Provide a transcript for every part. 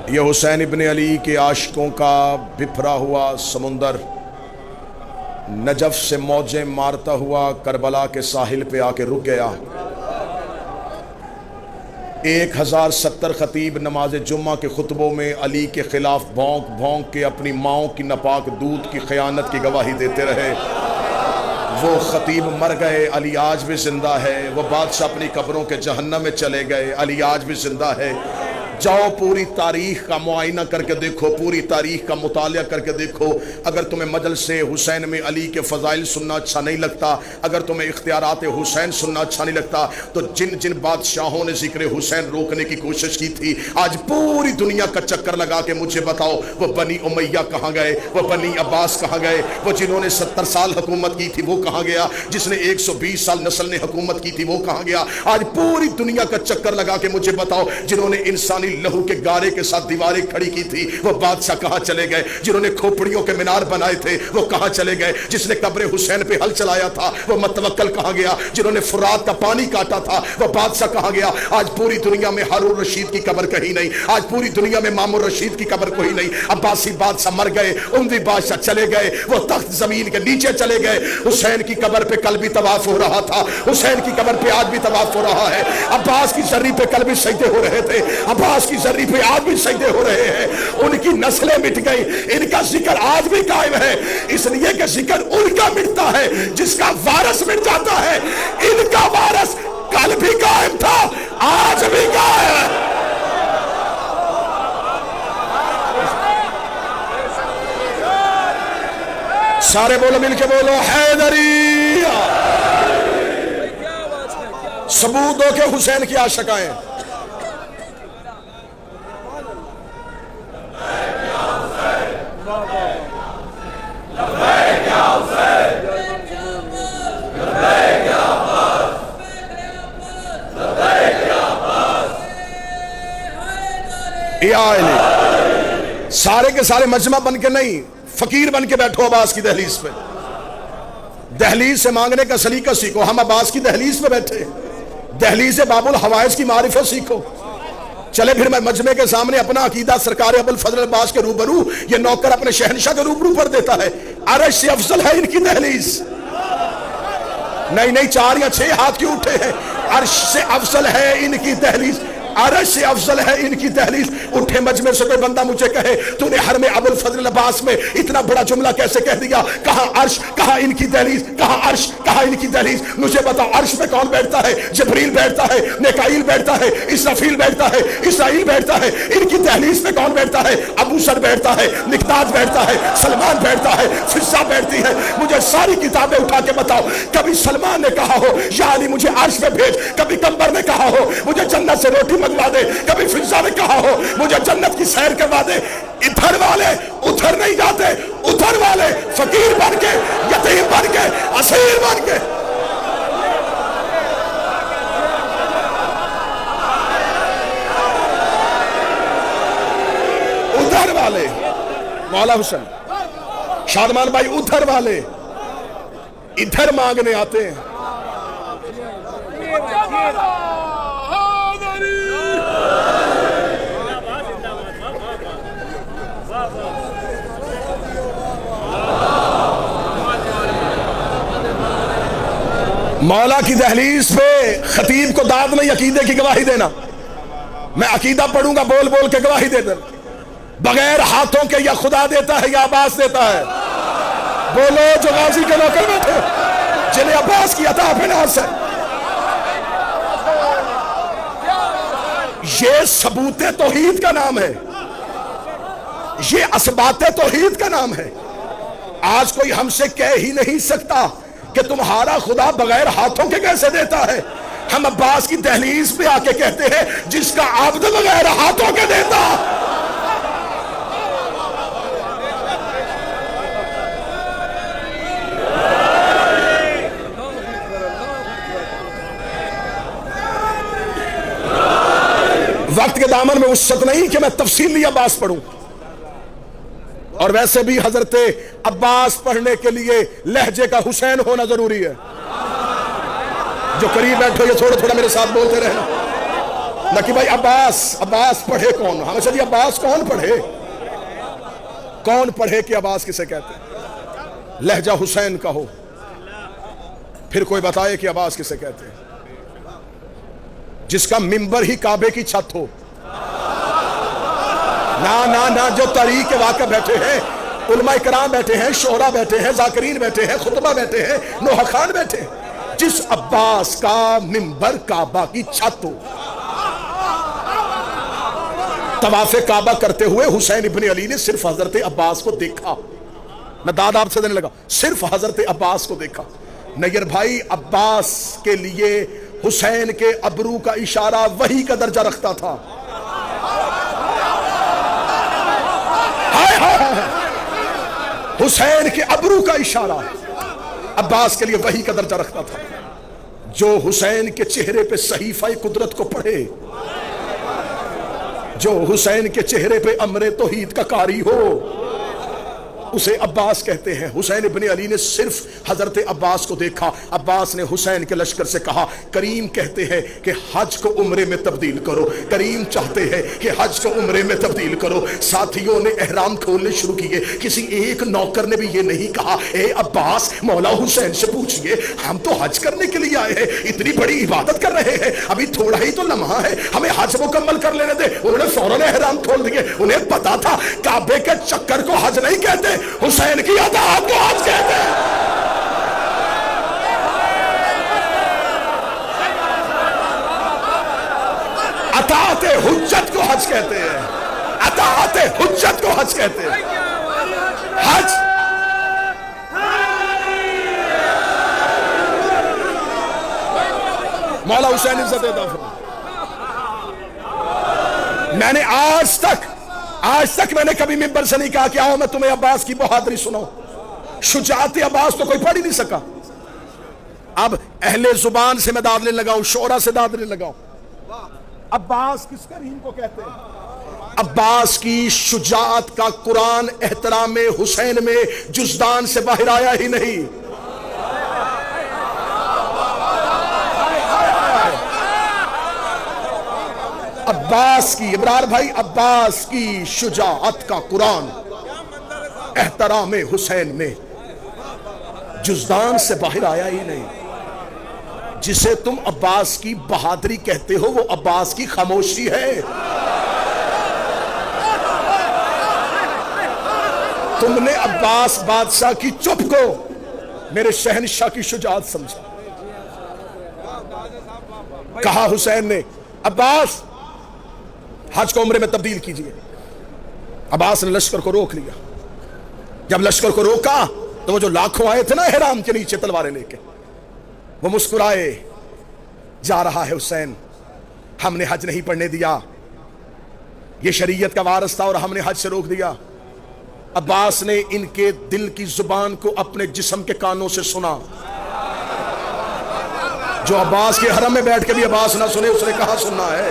یہ حسین ابن علی کے عاشقوں کا بپھرا ہوا سمندر نجف سے موجیں مارتا ہوا کربلا کے ساحل پہ آ کے رک گیا۔ 1070 خطیب نماز جمعہ کے خطبوں میں علی کے خلاف بھونک بھونک کے اپنی ماؤں کی ناپاک دودھ کی خیانت کی گواہی دیتے رہے۔ وہ خطیب مر گئے، علی آج بھی زندہ ہے۔ وہ بادشاہ اپنی قبروں کے جہنم میں چلے گئے، علی آج بھی زندہ ہے۔ جاؤ پوری تاریخ کا معائنہ کر کے دیکھو، پوری تاریخ کا مطالعہ کر کے دیکھو۔ اگر تمہیں مجلس حسین میں علی کے فضائل سننا اچھا نہیں لگتا، اگر تمہیں اختیارات حسین سننا اچھا نہیں لگتا، تو جن جن بادشاہوں نے ذکر حسین روکنے کی کوشش کی تھی آج پوری دنیا کا چکر لگا کے مجھے بتاؤ وہ بنی امیہ کہاں گئے، وہ بنی عباس کہاں گئے، وہ جنہوں نے 70 سال حکومت کی تھی وہ کہاں گیا، جس نے 120 سال نسل نے حکومت کی تھی وہ کہاں گیا۔ آج پوری دنیا کا چکر لگا کے مجھے بتاؤ جنہوں نے انسانی لہو کے گارے کے ساتھ دیواریں کھڑی کی تھی وہ بادشاہ کہاں چلے گئے، جنہوں نے کھوپڑیوں کے مینار بنائے تھے وہ کہاں چلے گئے، جس نے قبر حسین پہ ہل چلایا تھا وہ متوکل کہاں گیا، جنہوں نے فرات کا پانی کاٹا تھا وہ بادشاہ کہاں گیا۔ آج پوری دنیا میں ہارون رشید کی قبر کہیں نہیں، آج پوری دنیا میں مامون رشید کی قبر کوئی نہیں۔ عباسی بادشاہ مر گئے، اموی بادشاہ چلے گئے، وہ تخت زمین کے نیچے چلے گئے۔ حسین کی قبر پہ کل بھی طواف ہو رہا تھا، حسین کی قبر پہ آج بھی طواف ہو رہا ہے۔ عباس کی زری پہ کل بھی سجدے ہو رہے تھے، عباس کی زری پہ آج بھی سجدے ہو رہے ہیں۔ ان کی نسلیں مٹ گئی، ان کا ذکر آج بھی قائم ہے، اس لیے کہ ذکر ان کا مٹتا ہے جس کا وارث مٹ جاتا ہے۔ ان کا وارث کل بھی قائم تھا، آج بھی قائم ہے۔ سارے بولو، مل کے بولو، حیدری۔ ثبوت ہو کہ حسین کی عاشق آئے۔ سارے کے سارے مجمع بن کے نہیں، فقیر بن کے بیٹھو عباس کی دہلیز پہ۔ دہلیز سے مانگنے کا سلیقہ سیکھو۔ ہم عباس کی دہلیز پہ بیٹھے، دہلیز باب الحوائج کی معرفت سیکھو۔ چلے پھر میں مجمع کے سامنے اپنا عقیدہ سرکار ابو الفضل عباس کے روبرو، یہ نوکر اپنے شہنشاہ کے روبرو پر دیتا ہے۔ عرش سے افضل ہے ان کی دہلیز۔ نہیں 4 یا 6 ہاتھ کیوں اٹھے ہیں؟ عرش سے افضل ہے ان کی دہلیز، عرش سے افضل ہے ان کی دہلیز۔ اٹھے مجمع سے کوئی بندہ مجھے کہے تو نے حرم ابو الفضل عباس میں اتنا بڑا جملہ کیسے کہہ دیا؟ کہاں عرش، کہاں ان کی دہلیز، کہاں عرش، کہاں ان کی دہلیز۔ مجھے بتاؤ عرش پہ کون بیٹھتا ہے؟ جبریل بیٹھتا ہے، میکائیل بیٹھتا ہے، اسرافیل بیٹھتا ہے، اسرائیل بیٹھتا ہے۔ ان کی دہلیز پہ کون بیٹھتا ہے؟ ابو سر بیٹھتا ہے، مقداد بیٹھتا ہے، سلمان بیٹھتا ہے، فضہ بیٹھتی ہے۔ مجھے ساری کتابیں اٹھا کے بتاؤ کبھی سلمان نے کہا ہو یا علی مجھے عرش پہ بھیج، کبھی قمبر نے کہا ہو مجھے جنت سے روٹی منگوا دے، کبھی فضہ نے کہا ہو مجھے جنت کی سیر کروا دے۔ ادھر والے ادھر نہیں جاتے، ادھر والے فقیر بن کے، یتیم بن کے، اسیر بن کے۔ ادھر والے مولا حسین شادمان بھائی، ادھر والے ادھر مانگنے آتے ہیں۔ مولا کی دہلیز پہ خطیب کو داد نہیں عقیدے کی گواہی دینا۔ میں عقیدہ پڑھوں گا بول بول کے گواہی دے دیں، بغیر ہاتھوں کے یا خدا دیتا ہے یا عباس دیتا ہے؟ بولو جو غازی کے نوکر بیٹھے جنہیں عباس کی عطا بناس ہے۔ یہ ثبوت توحید کا نام ہے، یہ اثبات توحید کا نام ہے۔ آج کوئی ہم سے کہہ ہی نہیں سکتا کہ تمہارا خدا بغیر ہاتھوں کے کیسے دیتا ہے۔ ہم عباس کی دہلیز پہ آ کے کہتے ہیں جس کا عبد بغیر ہاتھوں کے دیتا۔ وقت کے دامن میں وسعت نہیں کہ میں تفصیلی عباس پڑھوں، اور ویسے بھی حضرت عباس پڑھنے کے لیے لہجے کا حسین ہونا ضروری ہے۔ جو قریب بیٹھو یہ تھوڑا تھوڑا میرے ساتھ بولتے رہنا۔ نہ کہ بھائی عباس پڑھے کون؟ ہمیں چلیے عباس کون پڑھے کہ عباس کسے کہتے ہیں؟ لہجہ حسین کا ہو، پھر کوئی بتائے کہ عباس کسے کہتے ہیں؟ جس کا منبر ہی کعبے کی چھت ہو۔ نہ جو تاریخ کے واقع بیٹھے ہیں، علماء کرام بیٹھے ہیں، شعراء بیٹھے ہیں، ذاکرین بیٹھے ہیں، خطبہ بیٹھے ہیں، نوحہ خان بیٹھے ہیں، جس عباس کا منبر کعبہ کی چھت ہو۔ طواف کعبہ کرتے ہوئے حسین ابن علی نے صرف حضرت عباس کو دیکھا۔ میں داد آپ سے دینے لگا، صرف حضرت عباس کو دیکھا۔ نیر بھائی، عباس کے لیے حسین کے ابرو کا اشارہ وحی کا درجہ رکھتا تھا۔ حسین کے ابرو کا اشارہ عباس کے لیے وحی کا درجہ رکھتا تھا۔ جو حسین کے چہرے پہ صحیفہ قدرت کو پڑھے، جو حسین کے چہرے پہ امر توحید کا قاری ہو، اسے عباس کہتے ہیں۔ حسین ابن علی نے صرف حضرت عباس کو دیکھا۔ عباس نے حسین کے لشکر سے کہا، کریم کہتے ہیں کہ حج کو عمرے میں تبدیل کرو، کریم چاہتے ہیں کہ حج کو عمرے میں تبدیل کرو۔ ساتھیوں نے احرام کھولنے شروع کیے۔ کسی ایک نوکر نے بھی یہ نہیں کہا، اے عباس مولا حسین سے پوچھئے، ہم تو حج کرنے کے لیے آئے ہیں، اتنی بڑی عبادت کر رہے ہیں، ابھی تھوڑا ہی تو لمحہ ہے، ہمیں حج مکمل کر لینے دے۔ انہوں نے فوراً احرام کھول دیے۔ انہیں پتا تھا کعبے کے چکر کو حج نہیں کہتے، حسین کی اطاعت کو حج کہتے ہیں۔ اطاعت حجت کو حج کہتے ہیں، اطاعت حجت کو حج کہتے ہیں۔ حج مولا حسین عزت عطا فرمائے۔ میں نے آج تک میں نے کبھی منبر سے نہیں کہا کہ آؤ میں تمہیں عباس کی بہادری سناؤں۔ شجاعت عباس تو کوئی پڑھ ہی نہیں سکا۔ اب اہل زبان سے میں داد لینے لگاؤں، شعرا سے داد لینے لگاؤں۔ عباس کس کریم کو کہتے ہیں؟ عباس کی شجاعت کا قرآن احترام حسین میں جزدان سے باہر آیا ہی نہیں۔ عباس کی، ابرار بھائی، عباس کی شجاعت کا قرآن احترام حسین میں جزدان سے باہر آیا ہی نہیں۔ جسے تم عباس کی بہادری کہتے ہو، وہ عباس کی خاموشی ہے۔ تم نے عباس بادشاہ کی چپ کو میرے شہنشاہ کی شجاعت سمجھا۔ کہا حسین نے، عباس حج کو عمرے میں تبدیل کیجئے۔ عباس نے لشکر کو روک لیا۔ جب لشکر کو روکا تو وہ جو لاکھوں آئے تھے نا احرام کے نیچے تلواریں لے کے، وہ مسکرائے، جا رہا ہے حسین، ہم نے حج نہیں پڑھنے دیا، یہ شریعت کا وارث تھا اور ہم نے حج سے روک دیا۔ عباس نے ان کے دل کی زبان کو اپنے جسم کے کانوں سے سنا۔ جو عباس کے حرم میں بیٹھ کے بھی عباس نہ سنے، اس نے کہا سننا ہے۔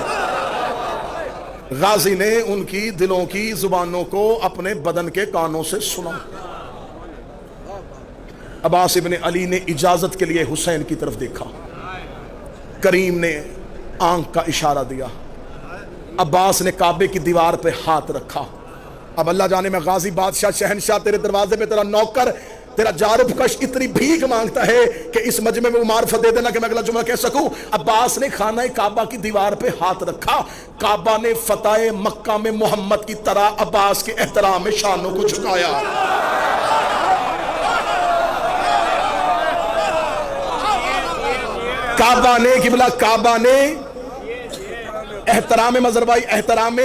غازی نے ان کی دلوں کی زبانوں کو اپنے بدن کے کانوں سے سنا۔ عباس ابن علی نے اجازت کے لیے حسین کی طرف دیکھا۔ کریم نے آنکھ کا اشارہ دیا۔ عباس نے کعبے کی دیوار پہ ہاتھ رکھا۔ اب اللہ جانے میں غازی بادشاہ شہنشاہ تیرے دروازے پہ تیرا نوکر، تیرا جارب کش اتنی بھیک مانگتا ہے کہ اس مجمع میں معرفت دے دینا کہ میں اگلا جمعہ کہہ سکوں۔ عباس نے خانہ کعبہ کی دیوار پہ ہاتھ رکھا۔ کعبہ نے فتح مکہ میں محمد کی طرح عباس کے احترام میں شانوں کو جھکایا۔ کعبہ نے قبلہ، کعبہ نے احترام مظہربائی، احترام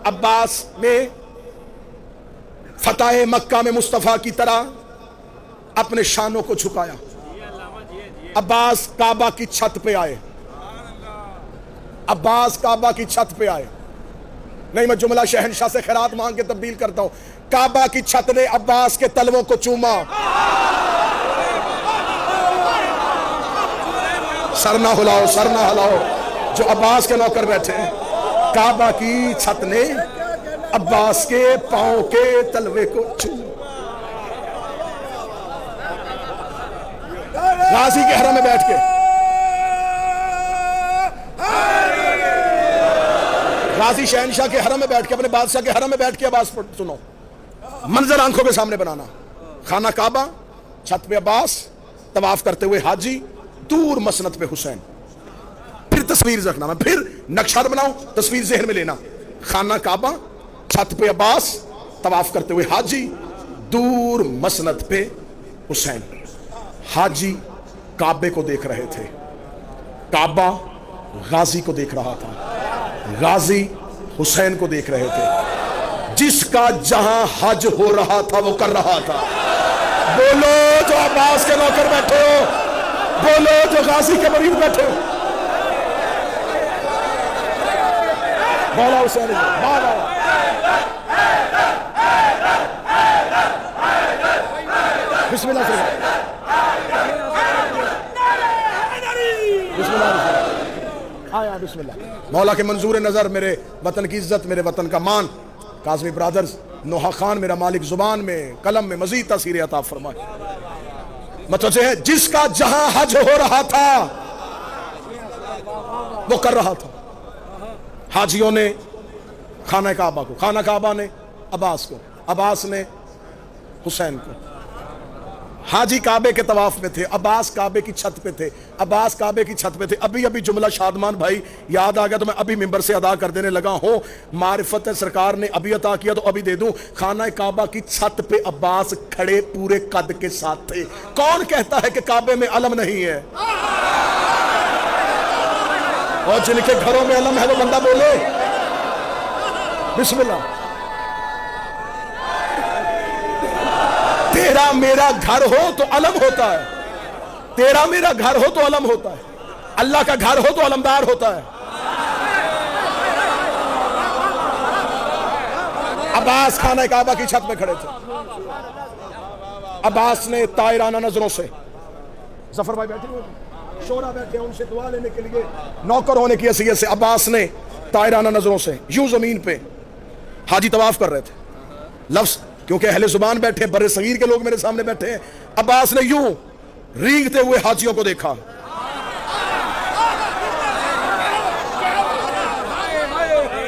عباس میں فتح مکہ میں مصطفیٰ کی طرح اپنے شانوں کو جھکایا۔ عباس کعبہ کی چھت پہ آئے۔ عباس کعبہ کی چھت پہ آئے۔ نہیں، میں جملہ شہنشاہ سے خیرات مانگ کے تبدیل کرتا ہوں۔ کعبہ کی چھت نے عباس کے تلووں کو چوما۔ سر نہ ہلاؤ، سر نہ ہلاؤ جو عباس کے نوکر بیٹھے ہیں۔ کعبہ کی چھت نے عباس کے پاؤں کے تلوے کو چوما۔ غازی کے حرم میں بیٹھ کے غازی شہنشاہ کے حرم میں بیٹھ کے، اپنے بادشاہ کے حرم میں بیٹھ کے عباس سنو، منظر آنکھوں کے سامنے بنانا، خانہ کعبہ، چھت پہ عباس طواف کرتے ہوئے حاجی، دور مسند پہ حسین، پھر تصویر رکھنا، میں پھر نقشہ بناؤں، تصویر ذہن میں لینا، خانہ کعبہ، چھت پہ عباس طواف کرتے ہوئے حاجی، دور مسند پہ حسین۔ حاجی کعبے کو دیکھ رہے تھے، کعبہ غازی کو دیکھ رہا تھا، غازی حسین کو دیکھ رہے تھے۔ جس کا جہاں حج ہو رہا تھا وہ کر رہا تھا۔ بولو جو عباس کے نوکر بیٹھے ہو، بولو جو غازی کے مریض بیٹھے ہو، مولا حسین مولا بسم اللہ بسم اللہ آیا بسم اللہ۔ مولا کے منظور نظر میرے وطن کی عزت، میرے وطن کا مان، کاظمی برادرز، نوحہ خان میرا مالک زبان میں قلم میں مزید تاثیر عطا فرمائے۔ متوجہ ہے، جس کا جہاں حج ہو رہا تھا وہ کر رہا تھا۔ حاجیوں نے خانہ کعبہ کو، خانہ کعبہ نے عباس کو، عباس نے حسین کو۔ حاجی کعبے کے طواف میں تھے، عباس کعبے کی چھت پہ تھے، عباس کعبے کی چھت پہ تھے۔ ابھی جملہ شادمان بھائی یاد آ گیا تو میں ابھی ممبر سے ادا کر دینے لگا ہوں، معرفت سرکار نے ابھی عطا کیا تو ابھی دے دوں۔ خانہ کعبہ کی چھت پہ عباس کھڑے پورے قد کے ساتھ تھے۔ کون کہتا ہے کہ کعبے میں علم نہیں ہے؟ اور جن کے گھروں میں علم ہے وہ بندہ بولے بسم اللہ۔ تیرا میرا گھر ہو تو علم ہوتا ہے، تیرا میرا گھر ہو تو علم ہوتا ہے، اللہ کا گھر ہو تو علمدار ہوتا ہے۔ عباس خانہ کعبہ کی چھت میں کھڑے تھے۔ عباس نے طائرانہ نظروں سے، ظفر بھائی بیٹھے ہوئے شورا بیٹھے ان سے دعا لینے کے لیے نوکر ہونے کی حیثیت سے، عباس نے طائرانہ نظروں سے یوں زمین پہ، حاجی طواف کر رہے تھے، لفظ کیونکہ اہل زبان بیٹھے، بر صغیر کے لوگ میرے سامنے بیٹھے ہیں، عباس نے یوں رینگتے ہوئے حاجیوں کو دیکھا۔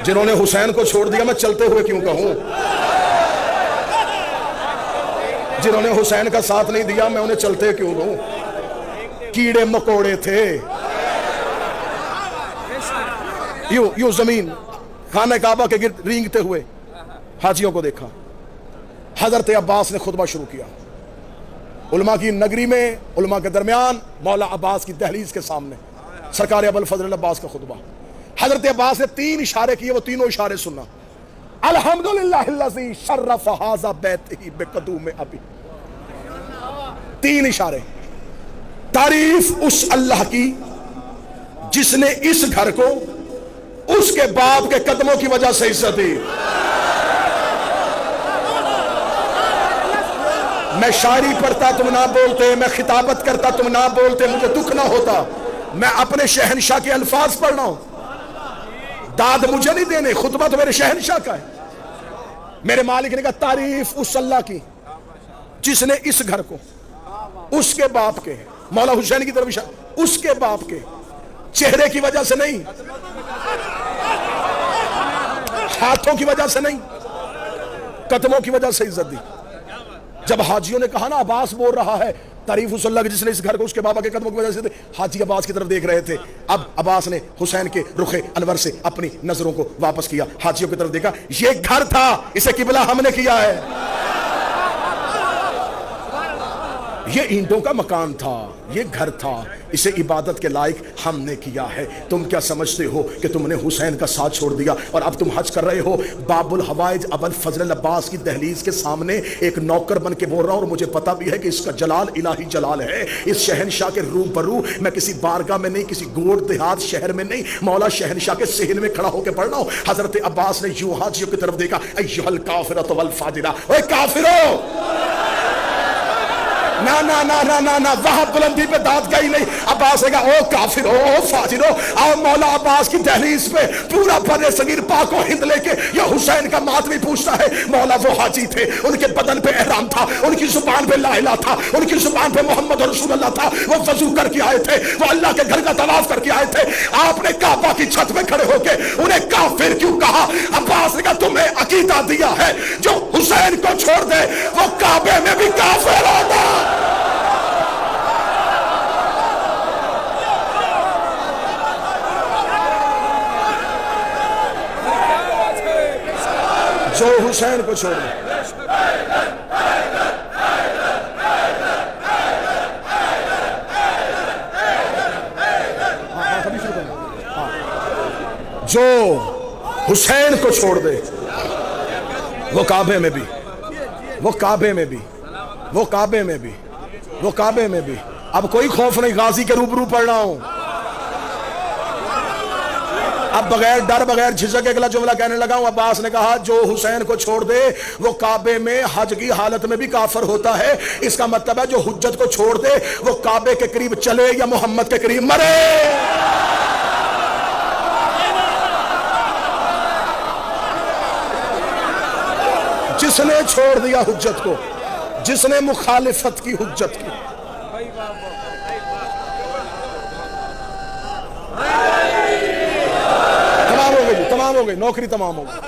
جنہوں نے حسین کو چھوڑ دیا میں چلتے ہوئے کیوں کہوں، جنہوں نے حسین کا ساتھ نہیں دیا میں انہیں چلتے کیوں کہوں، کیڑے مکوڑے تھے۔ یوں زمین خانہ کعبہ کے گرد رینگتے ہوئے حاجیوں کو دیکھا۔ حضرت عباس نے خطبہ شروع کیا، علماء کی نگری میں، علماء کے درمیان، مولا عباس کی دہلیز کے سامنے سرکار ابو الفضل عباس کا خطبہ۔ حضرت عباس نے 3 اشارے کیے، وہ تینوں اشارے سننا۔ الحمدللہ الذی شرف ھذا بیتہ بقدوم ابی، 3 اشارے۔ تعریف اس اللہ کی جس نے اس گھر کو اس کے باپ کے قدموں کی وجہ سے عزت دی۔ میں شاعری پڑھتا تم نہ بولتے، میں خطابت کرتا تم نہ بولتے، مجھے دکھ نہ ہوتا۔ میں اپنے شہنشاہ کے الفاظ پڑھ رہا ہوں، داد مجھے نہیں دینے، خطبہ تو میرے شہنشاہ کا ہے۔ میرے مالک نے کہا تعریف اس اللہ کی جس نے اس گھر کو اس کے باپ کے، مولا حسین کی طرف اشارہ، اس کے باپ کے چہرے کی وجہ سے نہیں، ہاتھوں کی وجہ سے نہیں، قدموں کی وجہ سے عزت دی۔ جب حاجیوں نے کہا نا عباس بول رہا ہے تعریف اس اللہ کی جس نے اس گھر کو اس کے بابا کے قدموں کی وجہ سے، حاجی عباس کی طرف دیکھ رہے تھے۔ اب عباس نے حسین کے رخ انور سے اپنی نظروں کو واپس کیا، حاجیوں کی طرف دیکھا، یہ گھر تھا، اسے قبلہ ہم نے کیا ہے، یہ اینٹوں کا مکان تھا، یہ گھر تھا، اسے عبادت کے لائق ہم نے کیا ہے۔ تم کیا سمجھتے ہو کہ تم نے حسین کا ساتھ چھوڑ دیا اور اب تم حج کر رہے ہو؟ باب الحوائج ابو الفضل عباس کی دہلیز کے سامنے ایک نوکر بن کے بول رہا ہوں، اور مجھے پتا بھی ہے کہ اس کا جلال الہی جلال ہے۔ اس شہنشاہ کے روبرو میں کسی بارگاہ میں نہیں، کسی گوڑ دیہات شہر میں نہیں، مولا شہنشاہ کے صحن میں کھڑا ہو کے پڑھ رہا ہوں۔ حضرت عباس نے یوں حاجیوں کی طرف دیکھا، ایھا الکافرۃ والفاجرہ، اے کافرو، نا نا نا نا نا نا، وہاں بلندی پہ داد گئی نہیں. عباس نے کہا او کافر ہو، او فاجر ہو، آؤ مولا عباس کی دہلیز پہ پورا بر صغیر پاک و ہند لے کے یہ حسین کا ماتمی پوچھتا ہے. مولا وہ حاجی تھے، ان کے بدن پہ احرام تھا، ان کی زبان پہ لا الہ تھا، ان کی زبان پہ محمد رسول اللہ تھا، وہ وضو کر کے آئے تھے، وہ اللہ کے گھر کا طواف کر کے آئے تھے. آپ نے کعبہ کی چھت پہ کھڑے ہو کے انہیں کافر کیوں کہا؟ عباس نے کہا تمہیں عقیدہ دیا ہے جو حسین کو چھوڑ دے وہ کعبے میں بھی کافر ہوگا. جو حسین کو چھوڑ دے. جو حسین کو چھوڑ دے وہ کعبے میں بھی، وہ کعبے میں بھی، وہ کعبے میں بھی، وہ کعبے میں بھی. اب کوئی خوف نہیں، غازی کے روبرو پڑھ رہا ہوں. اب بغیر ڈر بغیر جھجک اگلا جملہ کہنے لگا ہوں. عباس نے کہا جو حسین کو چھوڑ دے وہ کعبے میں حج کی حالت میں بھی کافر ہوتا ہے. اس کا مطلب ہے جو حجت کو چھوڑ دے وہ کعبے کے قریب چلے یا محمد کے قریب مرے. جس نے چھوڑ دیا حجت کو، جس نے مخالفت کی حجت کی. تمام ہو گئی، تمام ہو گئی، نوکری تمام ہو گئی.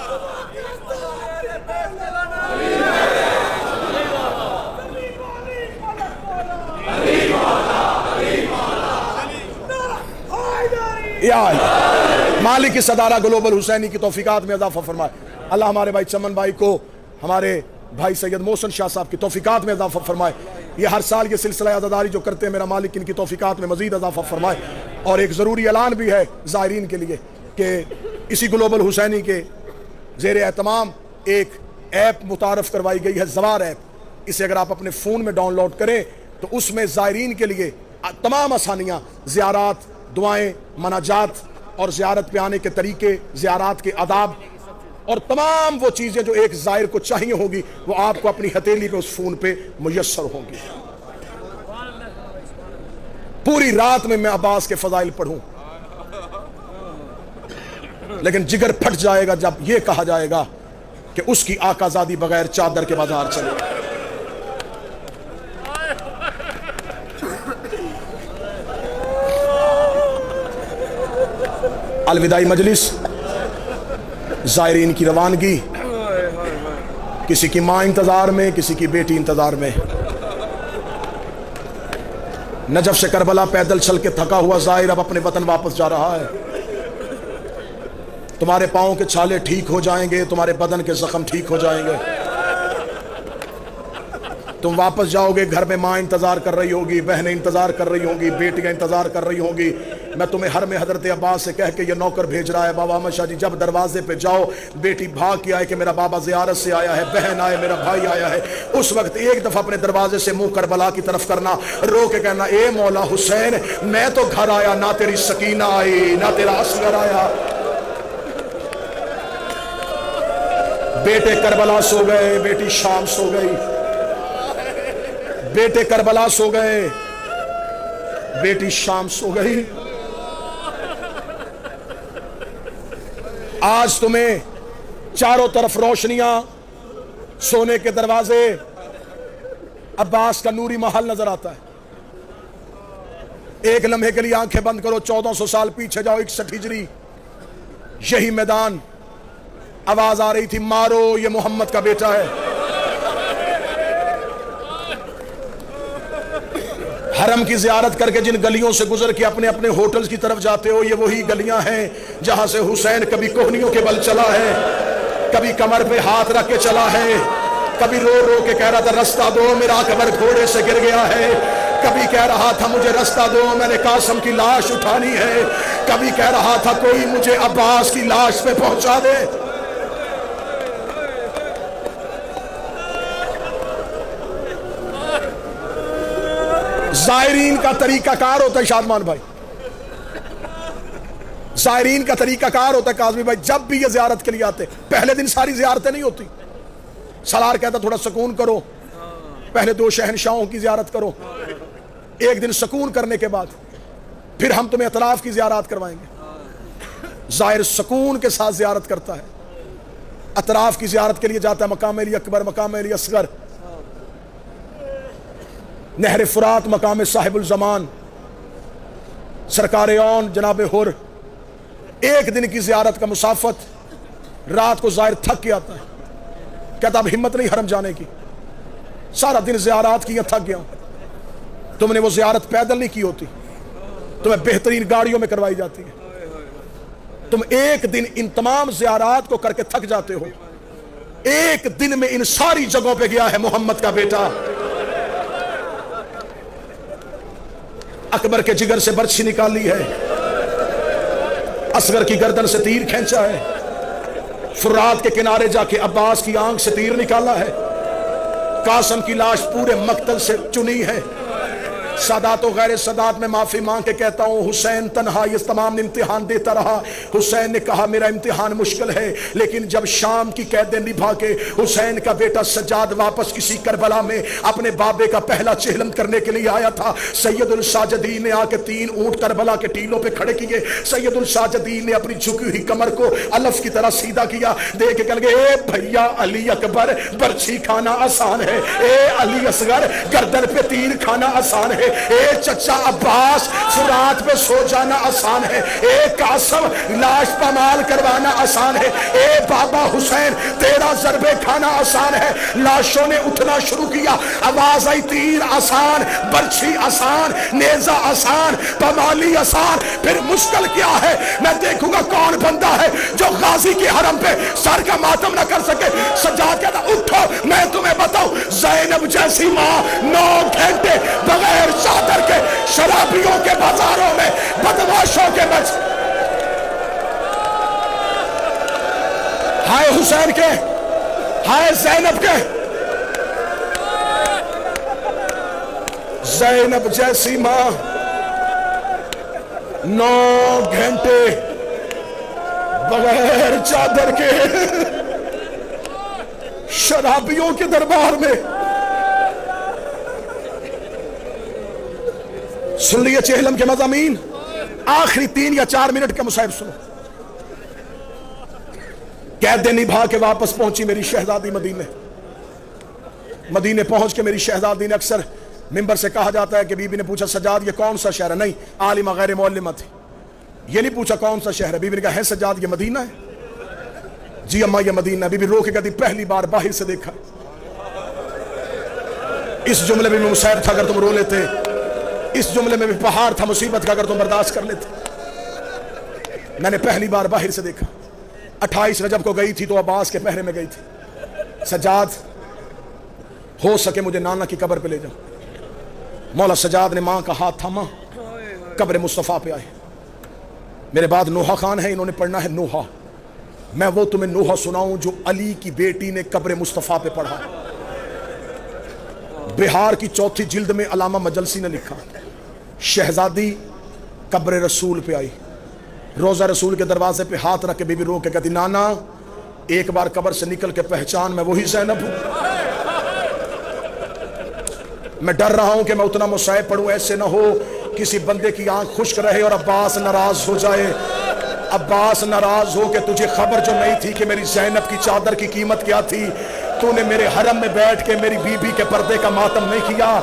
مالک کی صدارہ گلوبل حسینی کی توفیقات میں اضافہ فرمائے. اللہ ہمارے بھائی چمن بھائی کو، ہمارے بھائی سید محسن شاہ صاحب کی توفیقات میں اضافہ فرمائے. یہ ہر سال یہ سلسلہ عزاداری جو کرتے ہیں، میرا مالک ان کی توفیقات میں مزید اضافہ فرمائے. اور ایک ضروری اعلان بھی ہے زائرین کے لیے کہ اسی گلوبل حسینی کے زیر اہتمام ایک ایپ متعارف کروائی گئی ہے، زوار ایپ. اسے اگر آپ اپنے فون میں ڈاؤن لوڈ کریں تو اس میں زائرین کے لیے تمام آسانیاں، زیارات، دعائیں، مناجات اور زیارت پہ آنے کے طریقے، زیارات کے آداب اور تمام وہ چیزیں جو ایک زائر کو چاہیے ہوگی وہ آپ کو اپنی ہتھیلی پہ اس فون پہ میسر ہوں گی. پوری رات میں عباس کے فضائل پڑھوں لیکن جگر پھٹ جائے گا جب یہ کہا جائے گا کہ اس کی آقا زادی بغیر چادر کے بازار چلے. الوداعی مجلس، زائرین کی روانگی، کسی کی ماں انتظار میں، کسی کی بیٹی انتظار میں. نجف سے کربلا پیدل چل کے تھکا ہوا زائر اب اپنے وطن واپس جا رہا ہے. تمہارے پاؤں کے چھالے ٹھیک ہو جائیں گے، تمہارے بدن کے زخم ٹھیک ہو جائیں گے. تم واپس جاؤ گے، گھر میں ماں انتظار کر رہی ہوگی، بہنیں انتظار کر رہی ہوں گی، بیٹیاں انتظار کر رہی ہوں گی. میں تمہیں ہر میں حضرت عباس سے کہہ کے یہ نوکر بھیج رہا ہے، بابا احمد شاہ جی جب دروازے پہ جاؤ بیٹی بھاگ کے آئے کہ میرا بابا زیارت سے آیا ہے، بہن آئے، میرا بھائی آیا ہے، اس وقت ایک دفعہ اپنے دروازے سے منہ کربلا کی طرف کرنا، رو کے کہنا اے مولا حسین میں تو گھر آیا، نہ تیری سکینہ آئی نہ تیرا اصغر آیا. بیٹے کربلا سو گئے، بیٹی شام سو گئی. بیٹے کربلا سو گئے، بیٹی شام سو گئی. آج تمہیں چاروں طرف روشنیاں، سونے کے دروازے، عباس کا نوری محل نظر آتا ہے. ایک لمحے کے لیے آنکھیں بند کرو، 1400 سال پیچھے جاؤ، 61 ہجری، یہی میدان. آواز آ رہی تھی مارو یہ محمد کا بیٹا ہے. حرم کی زیارت کر کے جن گلیوں سے گزر کے اپنے اپنے ہوٹلز کی طرف جاتے ہو، یہ وہی گلیاں ہیں جہاں سے حسین کبھی کوہنیوں کے بل چلا ہے، کبھی کمر پہ ہاتھ رکھ کے چلا ہے، کبھی رو رو کے کہہ رہا تھا رستہ دو میرا اکبر گھوڑے سے گر گیا ہے، کبھی کہہ رہا تھا مجھے رستہ دو میں نے قاسم کی لاش اٹھانی ہے، کبھی کہہ رہا تھا کوئی مجھے عباس کی لاش پہ پہنچا دے. زائرین کا طریقہ کار ہوتا ہے شادمان بھائی، زائرین کا طریقہ کار ہوتا ہے کاظمی بھائی. جب بھی یہ زیارت کے لیے آتے پہلے دن ساری زیارتیں نہیں ہوتی. سالار کہتا تھوڑا سکون کرو، پہلے 2 شہنشاہوں کی زیارت کرو، ایک دن سکون کرنے کے بعد پھر ہم تمہیں اطراف کی زیارت کروائیں گے۔ زائر سکون کے ساتھ زیارت کرتا ہے، اطراف کی زیارت کے لیے جاتا ہے مقام علی اکبر، مقام علی اصغر، نہر فرات، مقام صاحب الزمان، سرکار اون جناب حر۔ ایک دن کی زیارت کا مسافت، رات کو زائر تھک کے آتا ہے، کہتا اب ہمت نہیں حرم جانے کی، سارا دن زیارات کی، تھک گیا ہوں۔ تم نے وہ زیارت پیدل نہیں کی ہوتی، تمہیں بہترین گاڑیوں میں کروائی جاتی ہے، تم ایک دن ان تمام زیارات کو کر کے تھک جاتے ہو، ایک دن میں ان ساری جگہوں پہ گیا ہے محمد کا بیٹا۔ اکبر کے جگر سے برچھی نکالی ہے، اصغر کی گردن سے تیر کھینچا ہے، فرات کے کنارے جا کے عباس کی آنکھ سے تیر نکالا ہے، قاسم کی لاش پورے مقتل سے چنی ہے۔ سادات و غیر سادات میں معافی مانگ کے کہتا ہوں، حسین تنہا یہ تمام امتحان دیتا رہا۔ حسین نے کہا میرا امتحان مشکل ہے، لیکن جب شام کی قیدیں نبھا کے حسین کا بیٹا سجاد واپس کسی کربلا میں اپنے بابے کا پہلا چہلم کرنے کے لیے آیا تھا، سید الساجدین نے آ کے 3 اونٹ کربلا کے ٹیلوں پہ کھڑے کیے۔ سید الساجدین نے اپنی جھکی ہوئی کمر کو الف کی طرح سیدھا کیا، دیکھ کے کہنے لگے اے بھیا علی اکبر، برچھی کھانا آسان ہے، اے علی اصغر گردن پہ تیر کھانا آسان ہے، اے چچا عباس فرات پہ سو جانا آسان ہے، اے قاسم لاش پامال کروانا آسان ہے، اے بابا حسین تیرا ضربے کھانا آسان ہے۔ لاشوں نے اٹھنا شروع کیا، آواز آئی تیر آسان، برچھی آسان، نیزہ آسان، پامالی آسان، پھر مشکل کیا ہے؟ میں دیکھوں گا کون بندہ ہے جو غازی کے حرم پہ سر کا ماتم نہ کر سکے۔ سجاد کہتا اٹھو میں تمہیں بتاؤں، زینب جیسی ماں 9 گھنٹے بغیر چادر کے شرابیوں کے بازاروں میں بدماشوں کے بچ، ہائے حسین کے، ہائے زینب کے، زینب جیسی ماں 9 گھنٹے بغیر چادر کے شرابیوں کے دربار میں۔ سن لیے چہلم کے مضامین، آخری 3 یا 4 منٹ کا مصاحب سنو۔ قیدیں نبھا کے واپس پہنچی میری شہزادی مدینے۔ مدینے پہنچ کے میری شہزادی نے، اکثر ممبر سے کہا جاتا ہے کہ بی بی نے پوچھا سجاد یہ کون سا شہر ہے؟ نہیں، عالمہ غیر معلمہ تھی، یہ نہیں پوچھا کون سا شہر ہے۔ بی بی نے کہا ہے سجاد یہ مدینہ ہے؟ جی اماں یہ مدینہ ہے۔ بی بی رو کے کہتی پہلی بار باہر سے دیکھا۔ اس جملے میں بھی مصیبت تھا اگر تم رو لیتے، اس جملے میں بھی پہاڑ تھا مصیبت کا اگر تم برداشت کر لیتے۔ میں نے پہلی بار باہر سے دیکھا، 28 رجب کو گئی تھی تو عباس کے پہرے میں گئی تھی۔ سجاد ہو سکے مجھے نانا کی قبر پہ لے جاؤ۔ مولا سجاد نے ماں کا ہاتھ تھاما، قبر مصطفیٰ پہ آئے۔ میرے بعد نوحہ خان ہے، انہوں نے پڑھنا ہے نوحہ۔ میں وہ تمہیں نوحہ سناؤں جو علی کی بیٹی نے قبر مصطفیٰ پہ پڑھا۔ بہار کی 4تھی جلد میں علامہ مجلسی نے لکھا، شہزادی قبر رسول پہ آئی، روزہ رسول کے دروازے پہ ہاتھ رکھ کے بی بی رو کے کہتی نانا ایک بار قبر سے نکل کے پہچان میں وہی زینب ہوں۔ میں ڈر رہا ہوں کہ میں اتنا مصائب پڑھوں ایسے نہ ہو کسی بندے کی آنکھ خشک رہے اور عباس ناراض ہو جائے، عباس ناراض ہو کہ تجھے خبر جو نہیں تھی کہ میری زینب کی چادر کی قیمت کیا تھی، تو نے میرے حرم میں بیٹھ کے میری بی بی کے پردے کا ماتم نہیں کیا۔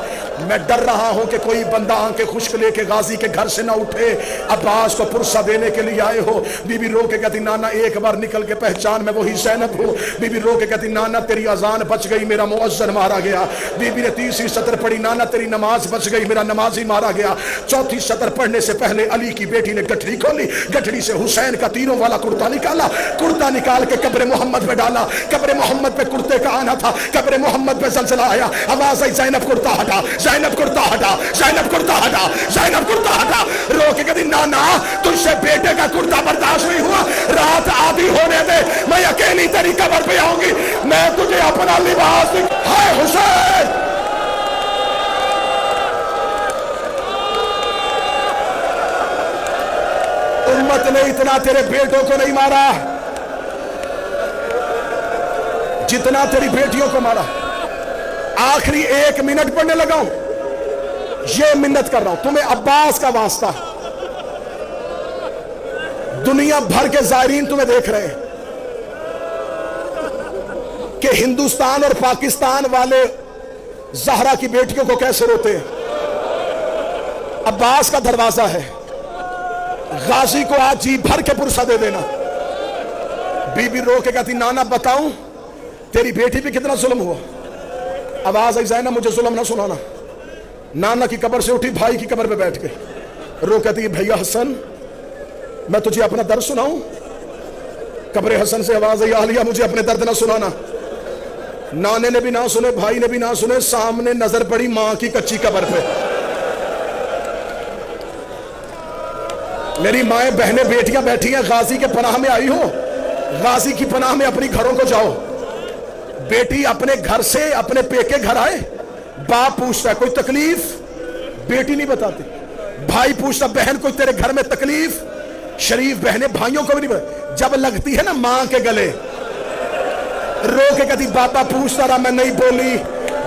میں ڈر رہا ہوں کہ کوئی بندہ آنکھیں خشک لے کے غازی کے گھر سے نہ اٹھے، عباس کو پرسہ دینے کے لیے آئے ہو۔ بی بی رو کے کہتی نانا ایک بار نکل کے پہچان میں وہی زینب ہوں۔ بی بی رو کے کہتی نانا تیری اذان بچ گئی، میرا مؤذن مارا گیا۔ بی بی نے 3ری سطر پڑھی، نانا تیری نماز بچ گئی، میرا نمازی مارا گیا۔ 4تھی سطر پڑھنے سے پہلے علی کی بیٹی نے گٹھڑی کھولی، گٹھڑی سے حسین کا تیروں والا کرتا نکالا، کرتا نکال کے قبر محمد پہ ڈالا۔ قبر محمد پہ کرتے کا آنا تھا، قبر محمد پہ زلزلہ آیا، آواز آئی زینب کرتا ہٹا، زینب کرتا ہٹا، زینب کرتا ہٹا، زینب کرتا ہٹا۔ رو کے کہتی نانا تجھ سے بیٹے کا کرتا برداشت نہیں ہوا، رات آدھی ہونے دے، میں اکیلی تیری قبر پہ آؤں گی، میں تجھے اپنا لباس ہائے حسین۔ امت نے اتنا تیرے بیٹوں کو نہیں مارا جتنا تیری بیٹیوں کو مارا۔ آخری 1 منٹ پڑھنے لگا ہوں، یہ منت کر رہا ہوں تمہیں عباس کا واسطہ ہے، دنیا بھر کے زائرین تمہیں دیکھ رہے ہیں کہ ہندوستان اور پاکستان والے زہرا کی بیٹیوں کو کیسے روتے ہیں۔ عباس کا دروازہ ہے، غازی کو آج جی بھر کے پرسہ دے دینا۔ بی بی رو کے کہتی نانا بتاؤں تیری بیٹی پہ کتنا ظلم ہوا؟ آواز آئی زینب مجھے ظلم نہ سنانا۔ نانا کی قبر سے اٹھی، بھائی کی قبر پہ بیٹھ گئی، رو کہتی ہے بھیا حسن میں تجھے اپنا درد سناؤں؟ قبر حسن سے آواز آئی عالیہ مجھے اپنے درد نہ سنانا۔ نانے نے بھی نہ سنے، بھائی نے بھی نہ سنے، سامنے نظر پڑی ماں کی کچی قبر پہ۔ میری مائیں بہنیں بیٹیاں بیٹھی ہیں، غازی کے پناہ میں آئی ہو، غازی کی پناہ میں اپنی گھروں کو جاؤ۔ بیٹی اپنے گھر سے اپنے پیکے گھر آئے، باپ پوچھتا ہے کوئی تکلیف؟ بیٹی نہیں بتاتی۔ بھائی پوچھتا بہن کوئی تیرے گھر میں تکلیف؟ شریف بہنیں بھائیوں کو بھی نہیں بتاتی۔ جب لگتی ہے نا ماں کے گلے، رو کے کہتی بابا پوچھتا رہا میں نہیں بولی،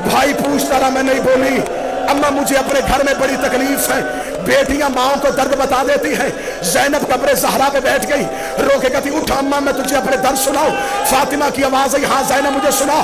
بھائی پوچھتا رہا میں نہیں بولی، اماں مجھے اپنے گھر میں بڑی تکلیف ہے۔ بیٹیاں ماں کو درد بتا دیتی ہیں۔ زینب قبر زہرا پہ بیٹھ گئی، رو کے کہتی اٹھ اماں میں تجھے اپنے درد سناؤں۔ فاطمہ کی آواز آئی ہاں زینب مجھے سنا۔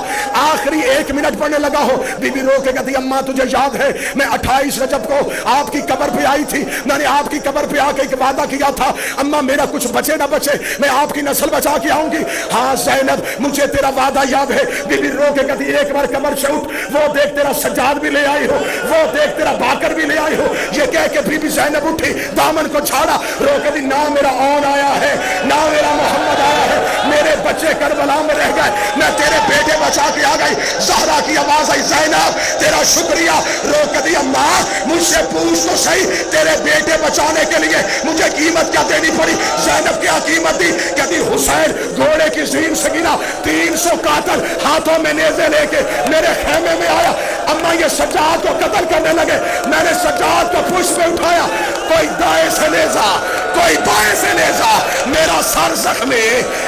آخری 1 منٹ پڑھنے لگا ہو، بی بی رو کے کہتی اماں تجھے یاد ہے میں 28 رجب کو آپ کی قبر پہ آئی تھی، میں نے آپ کی قبر پہ آ کے ایک وعدہ کیا تھا اماں میرا کچھ بچے نہ بچے میں آپ کی نسل بچا کے آؤں گی۔ ہاں زینب مجھے تیرا وعدہ یاد ہے۔ بی بی رو کے کہتی ایک بار قبر سے اٹھ، وہ دیکھ تیرا سجاد بھی لے آئی ہو، وہ دیکھ تیرا باکر بھی لے آئی ہو۔ یہ کہہ کے بی بی زینب اٹھی، دامن کو چھاڑا، رو کے دی نہ میرا اون آیا ہے نہ میرا محمد آیا ہے، میرے بچے کربلا میں رہ گئے، میں تیرے بیٹے بچا کے آ گئی۔ زہرا کی آواز آئی زینب تیرا شکریہ۔ رو کے دی اماں مجھ سے پوچھ تو صحیح تیرے بیٹے بچانے کے لیے مجھے قیمت کیا دینی پڑی؟ زینب کیا قیمت دی؟ کہتی حسین گھوڑے کی زین سے گنا 300 قاتل ہاتھوں میں نیزے لے کے میرے خیمے میں آیا، اماں یہ سجاد کو قتل کرنے لگے، میں نے سجاد کو پشت پہ اٹھایا، کوئی دائیں سے نیزہ کوئی بائیں سے نیزہ، میرا سر زخمی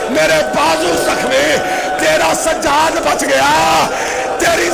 میرے بازو زخمی، تیرا سجاد بچ گیا، تیری